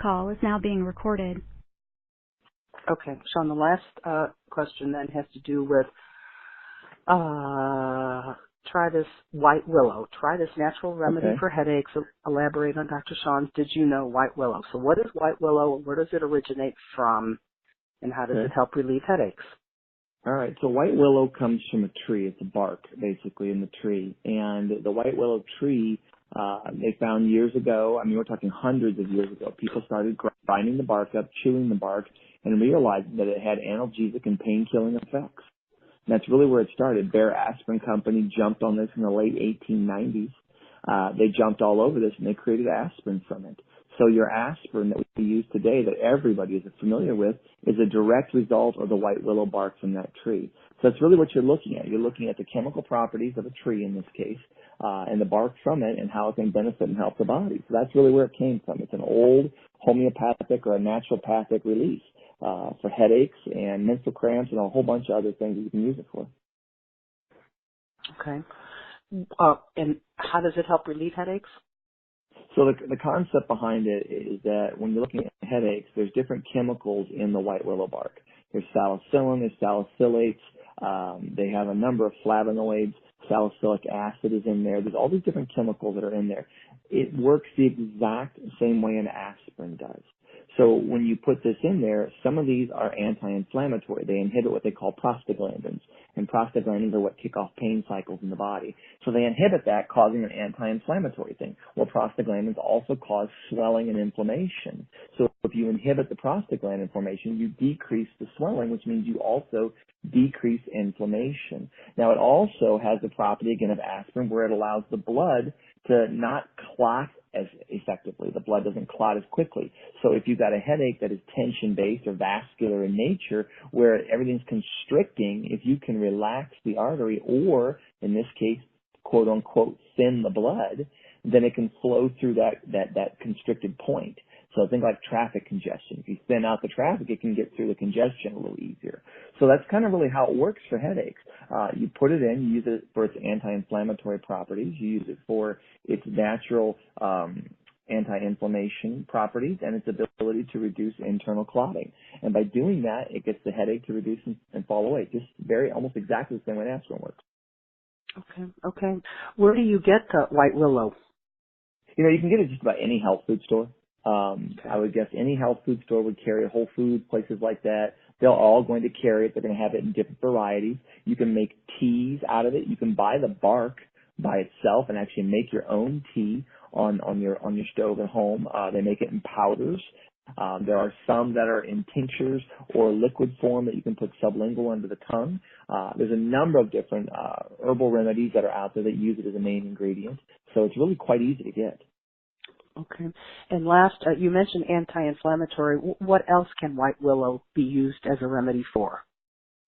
call is now being recorded. Okay, Sean, the last question then has to do with try this white willow. Try this natural remedy for headaches. Elaborate on Dr. Sean's Did You Know White Willow. So what is white willow? Where does it originate from? And how does it help relieve headaches? All right, so white willow comes from a tree. It's a bark, basically, in the tree. And the white willow tree, they found years ago, I mean, we're talking hundreds of years ago, people started grinding the bark up, chewing the bark, and realized that it had analgesic and pain-killing effects. And that's really where it started. Bayer Aspirin Company jumped on this in the late 1890s. They jumped all over this, and they created aspirin from it. So your aspirin that we use today that everybody is familiar with is a direct result of the white willow bark from that tree. So that's really what you're looking at. You're looking at the chemical properties of a tree in this case, and the bark from it and how it can benefit and help the body. So that's really where it came from. It's an old homeopathic or a naturopathic release for headaches and menstrual cramps and a whole bunch of other things that you can use it for. Okay. And how does it help relieve headaches? So the concept behind it is that when you're looking at headaches, there's different chemicals in the white willow bark. There's salicylin, there's salicylates, they have a number of flavonoids, salicylic acid is in there. There's all these different chemicals that are in there. It works the exact same way an aspirin does. So when you put this in there, some of these are anti-inflammatory. They inhibit what they call prostaglandins, and prostaglandins are what kick off pain cycles in the body. So they inhibit that, causing an anti-inflammatory thing. Well, prostaglandins also cause swelling and inflammation. So if you inhibit the prostaglandin formation, you decrease the swelling, which means you also decrease inflammation. Now, it also has the property, again, of aspirin, where it allows the blood to not clot as effectively. The blood doesn't clot as quickly. So if you've got a headache that is tension-based or vascular in nature, where everything's constricting, if you can relax the artery or, in this case, quote-unquote, thin the blood, then it can flow through that constricted point. So think like traffic congestion. If you thin out the traffic, it can get through the congestion a little easier. So that's kind of really how it works for headaches. You put it in, you use it for its anti-inflammatory properties, you use it for its natural anti-inflammation properties, and its ability to reduce internal clotting. And by doing that, it gets the headache to reduce and fall away. Just almost exactly the same way aspirin works. Okay. Where do you get the white willow? You can get it just about any health food store. I would guess any health food store would carry it. Whole Foods, places like that. They're all going to carry it. They're going to have it in different varieties. You can make teas out of it. You can buy the bark by itself and actually make your own tea on your stove at home. They make it in powders. There are some that are in tinctures or liquid form that you can put sublingual under the tongue. There's a number of different herbal remedies that are out there that use it as a main ingredient. So it's really quite easy to get. Okay. And last, you mentioned anti-inflammatory. What else can white willow be used as a remedy for?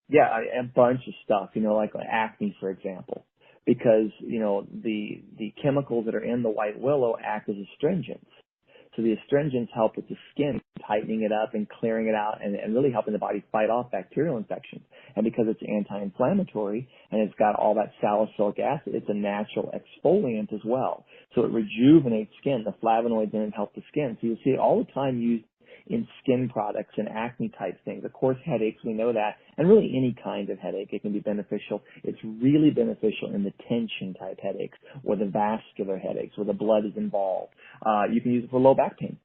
Yeah, a bunch of stuff, like acne, for example, because, the chemicals that are in the white willow act as astringents. So the astringents help with the skin, tightening it up and clearing it out and really helping the body fight off bacterial infections. And because it's anti-inflammatory and it's got all that salicylic acid, it's a natural exfoliant as well. So it rejuvenates skin. The flavonoids in it help the skin. So you'll see it all the time used in skin products and acne type things. Of course, headaches, we know that. And really any kind of headache, it can be beneficial. It's really beneficial in the tension type headaches or the vascular headaches where the blood is involved. You can use it for low back pain.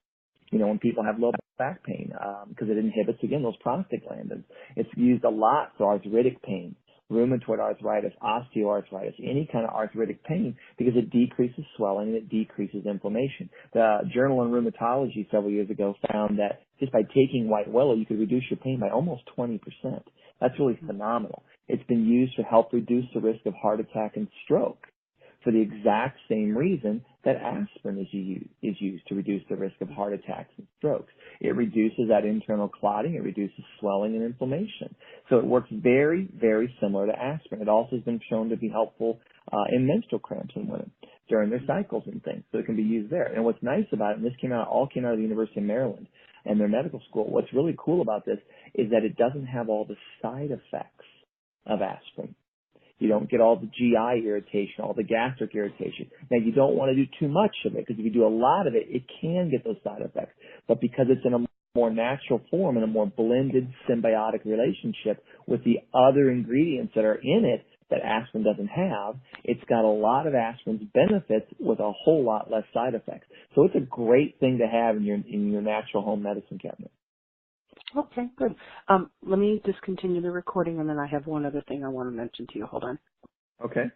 When people have low back pain, because it inhibits, again, those prostaglandins. It's used a lot for arthritic pain, rheumatoid arthritis, osteoarthritis, any kind of arthritic pain, because it decreases swelling and it decreases inflammation. The Journal in Rheumatology several years ago found that just by taking white willow, you could reduce your pain by almost 20%. That's really phenomenal. It's been used to help reduce the risk of heart attack and stroke for the exact same reason that aspirin is used to reduce the risk of heart attacks and strokes. It reduces that internal clotting. It reduces swelling and inflammation. So it works very, very similar to aspirin. It also has been shown to be helpful in menstrual cramps in women during their cycles and things. So it can be used there. And what's nice about it, and this all came out of the University of Maryland and their medical school, what's really cool about this is that it doesn't have all the side effects of aspirin. You don't get all the GI irritation, all the gastric irritation. Now, you don't want to do too much of it, because if you do a lot of it, it can get those side effects. But because it's in a more natural form and a more blended symbiotic relationship with the other ingredients that are in it that aspirin doesn't have, it's got a lot of aspirin's benefits with a whole lot less side effects. So it's a great thing to have in your natural home medicine cabinet. Okay, good. Let me just continue the recording, and then I have one other thing I want to mention to you. Hold on. Okay.